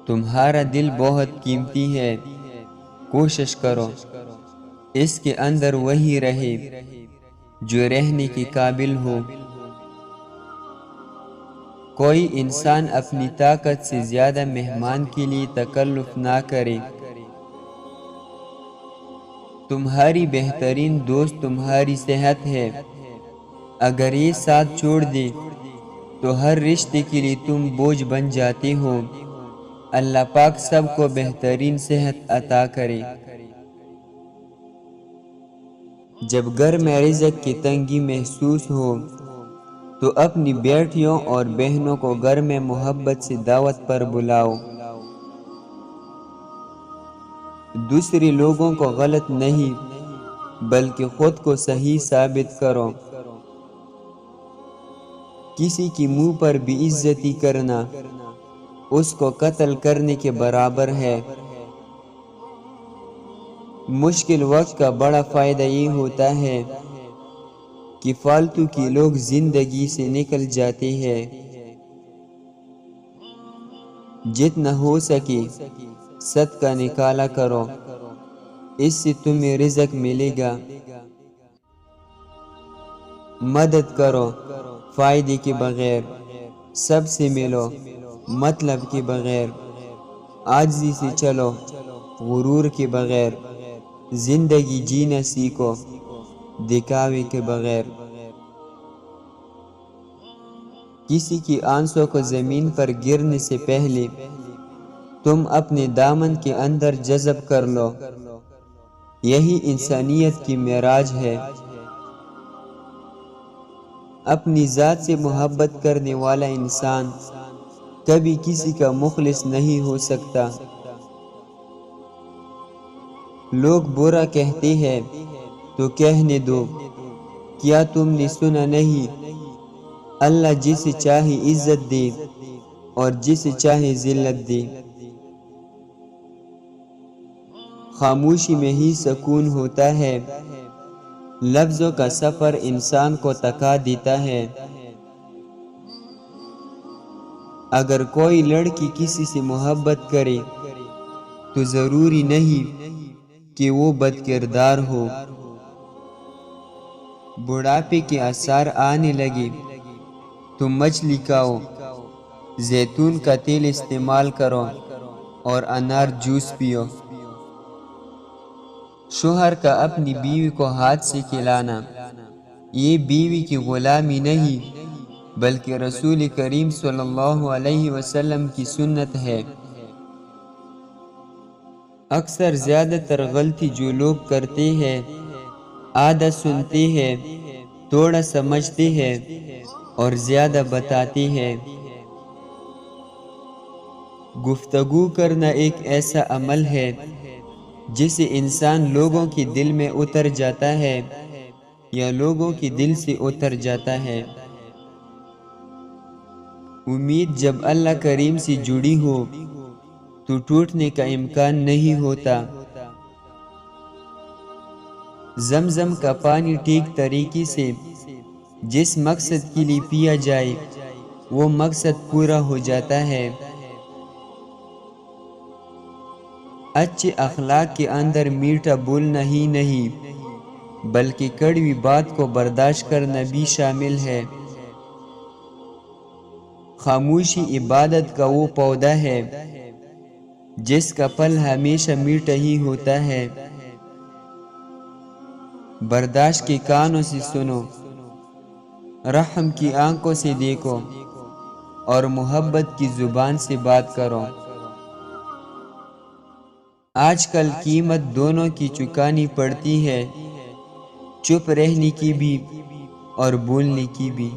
تمہارا دل بہت قیمتی ہے، کوشش کرو اس کے اندر وہی رہے جو رہنے کے قابل ہو۔ کوئی انسان اپنی طاقت سے زیادہ مہمان کے لیے تکلف نہ کرے۔ تمہاری بہترین دوست تمہاری صحت ہے، اگر یہ ساتھ چھوڑ دے تو ہر رشتے کے لیے تم بوجھ بن جاتے ہو۔ اللہ پاک سب کو بہترین صحت عطا کرے۔ جب گھر میں رزق کی تنگی محسوس ہو تو اپنی بیٹیوں اور بہنوں کو گھر میں محبت سے دعوت پر بلاؤ۔ دوسرے لوگوں کو غلط نہیں بلکہ خود کو صحیح ثابت کرو۔ کسی کی منہ پر بے عزتی کرنا اس کو قتل کرنے کے برابر ہے۔ مشکل وقت کا بڑا فائدہ یہ ہوتا ہے کہ فالتو کے لوگ زندگی سے نکل جاتے ہیں۔ جتنا ہو سکے صدقہ نکالا کرو، اس سے تمہیں رزق ملے گا۔ مدد کرو فائدے کے بغیر، سب سے ملو مطلب کے بغیر، عاجزی سے چلو غرور کے بغیر، زندگی جینا سیکھو دکھاوے کے بغیر۔ کسی کی آنسوں کو زمین پر گرنے سے پہلے تم اپنے دامن کے اندر جذب کر لو، یہی انسانیت کی معراج ہے۔ اپنی ذات سے محبت کرنے والا انسان کبھی کسی کا مخلص نہیں ہو سکتا۔ لوگ برا کہتے ہیں تو کہنے دو، کیا تم نے سنا نہیں؟ اللہ جسے چاہے عزت دے اور جسے چاہے ذلت دے۔ خاموشی میں ہی سکون ہوتا ہے، لفظوں کا سفر انسان کو تھکا دیتا ہے۔ اگر کوئی لڑکی کسی سے محبت کرے تو ضروری نہیں کہ وہ بد کردار ہو۔ بڑھاپے کے آثار آنے لگے تو مچھلی کھاؤ، زیتون کا تیل استعمال کرو اور انار جوس پیو۔ شوہر کا اپنی بیوی کو ہاتھ سے کھلانا یہ بیوی کی غلامی نہیں بلکہ رسول کریم صلی اللہ علیہ وسلم کی سنت ہے۔ اکثر زیادہ تر غلطی جو لوگ کرتے ہیں، آدھا سنتے ہیں، تھوڑا سمجھتے ہیں اور زیادہ بتاتے ہیں۔ گفتگو کرنا ایک ایسا عمل ہے جسے انسان لوگوں کے دل میں اتر جاتا ہے یا لوگوں کے دل سے اتر جاتا ہے۔ امید جب اللہ کریم سے جڑی ہو تو ٹوٹنے کا امکان نہیں ہوتا۔ زمزم کا پانی ٹھیک طریقے سے جس مقصد کے لیے پیا جائے وہ مقصد پورا ہو جاتا ہے۔ اچھے اخلاق کے اندر میٹھا بولنا ہی نہیں بلکہ کڑوی بات کو برداشت کرنا بھی شامل ہے۔ خاموشی عبادت کا وہ پودا ہے جس کا پھل ہمیشہ میٹھا ہی ہوتا ہے۔ برداشت کے کانوں سے سنو، رحم کی آنکھوں سے دیکھو اور محبت کی زبان سے بات کرو۔ آج کل قیمت دونوں کی چکانی پڑتی ہے، چپ رہنے کی بھی اور بولنے کی بھی۔